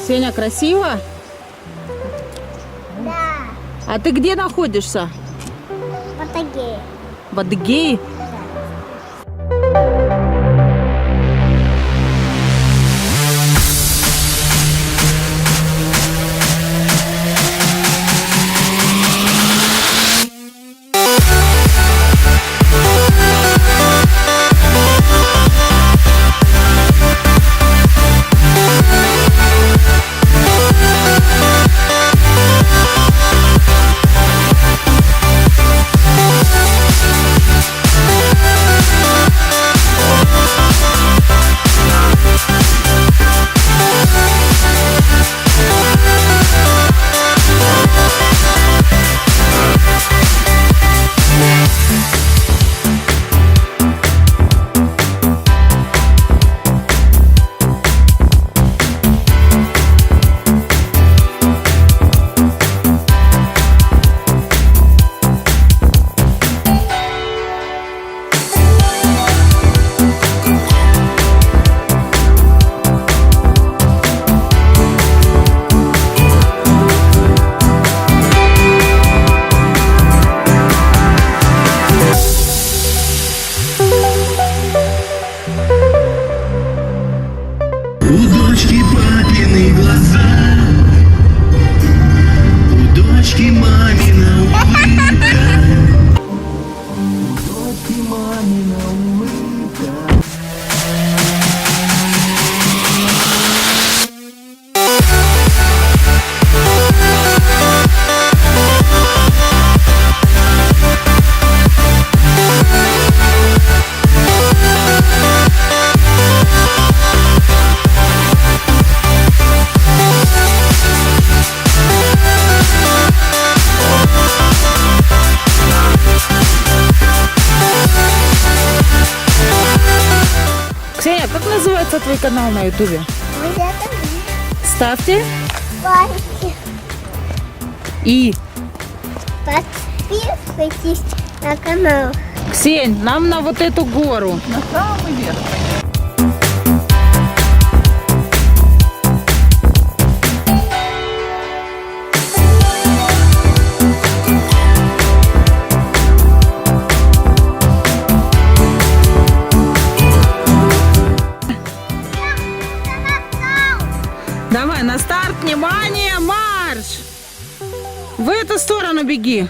Ксения, красиво? Да. А ты где находишься? В Адыгее. В Адыгее? Ксения, как называется твой канал на ютубе? Ставьте Лайки. и... Подписывайтесь на канал. Ксень, нам на вот эту гору. На самый верх. Давай, на старт, внимание, марш! В эту сторону беги.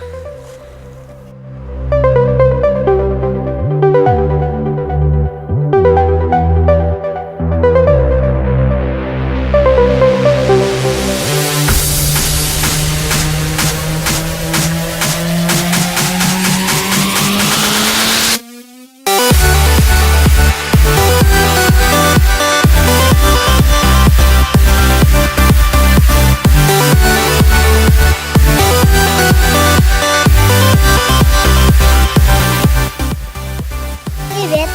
Привет.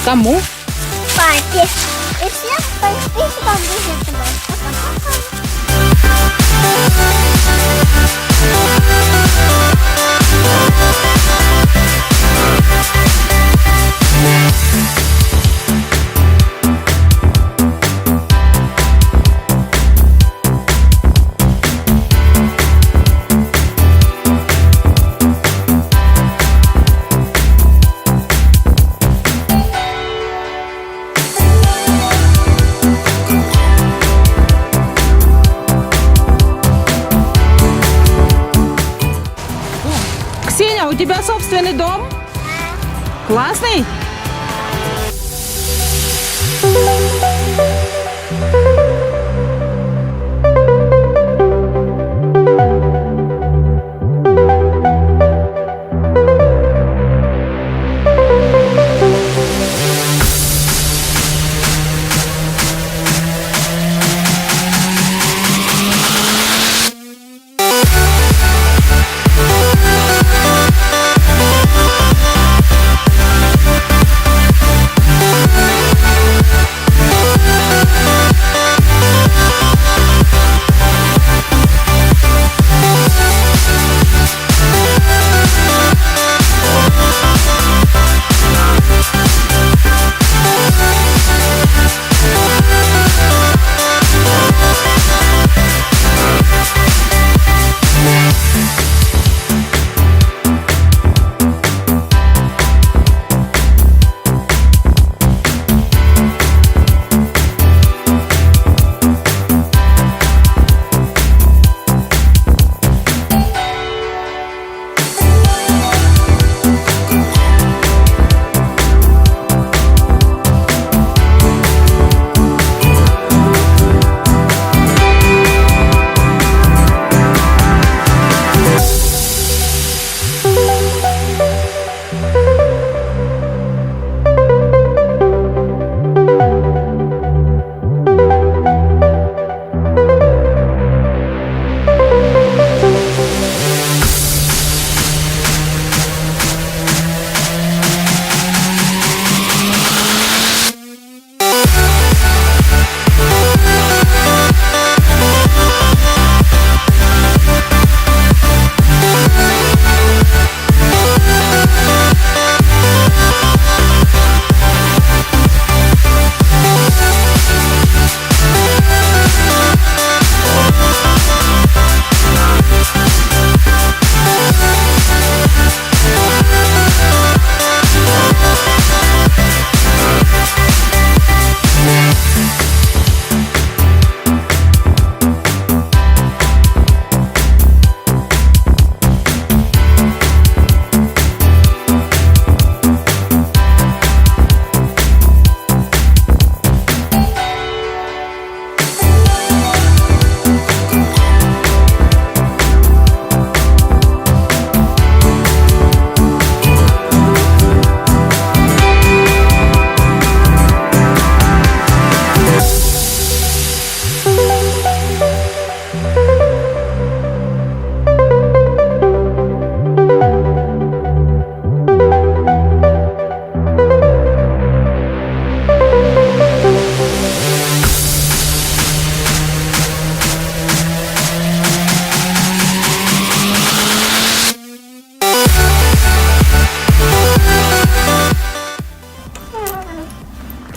Кому? Папе. И всем подписчикам БУЗЯ. Ксения, у тебя собственный дом? Классный?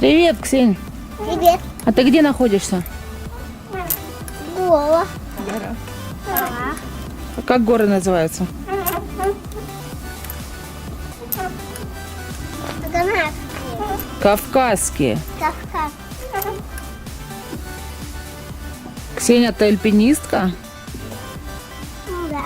Привет, Ксень. Привет. А ты где находишься? Гола. А как горы называются? Кавказские. Кавказ. Ксения, ты альпинистка? Да.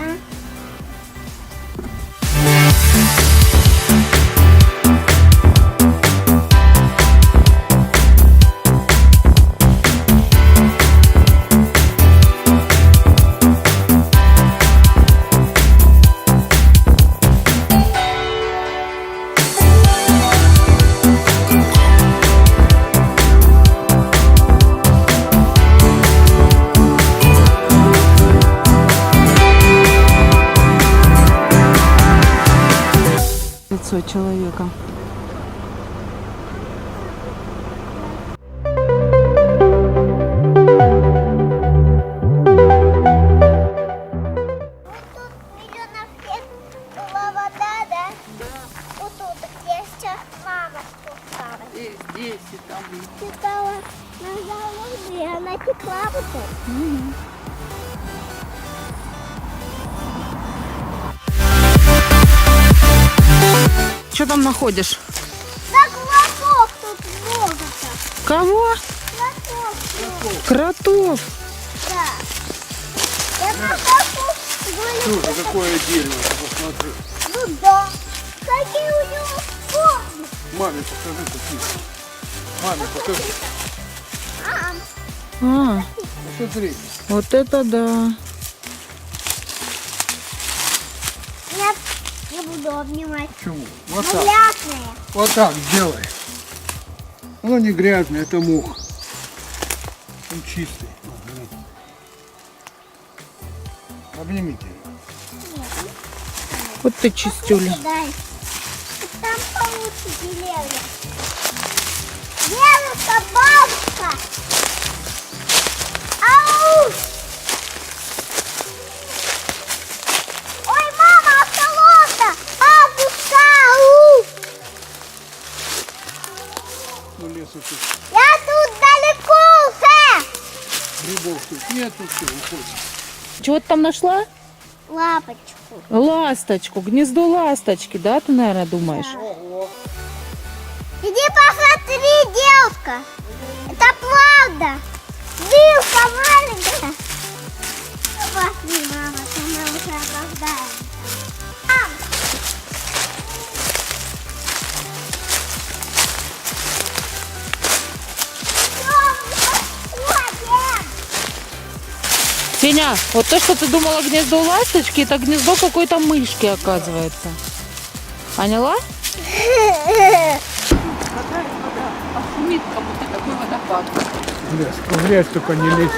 Лицо человека. Миллионов лет была вода, да? Вот тут, где сейчас мама спускалась. И здесь, и там. Текала на заводе, и она текла вот тут. Что там находишь? Так лоток тут много-то. Кого? Лоток много. Кротов. Да. Я нашел говорю, Слушай, какое дерево, посмотри. ну да. Какие у него формы. Маме покажи какие. Маме покажи. А, Посмотри. вот это да. Нет, не буду обнимать. Почему? Вот Ну, так. грязные. Вот так сделай. Оно не грязное, это мух. Он чистый. Обнимите ее. Вот ты чистюля. Дай. Там получше деревья. Девушка, бабушка. Ау! Ой, мама, автолота! Бабушка! Ау! Ну лесу тут, Я тут далеко уже! грибов тут нету, все, уходим. Чего ты там нашла? Лапочку. Ласточку, гнездо ласточки, да, ты, наверное, думаешь? Ого. Иди посмотри, девушка. Это правда. Вилка маленькая. Пошли, мама, мы уже опоздаем. Мам! Всё, мы подходим. Ксения, вот то, что ты думала гнездо ласточки, это гнездо какой-то мышки, оказывается. Поняла? Грязь, в грязь только не лезь.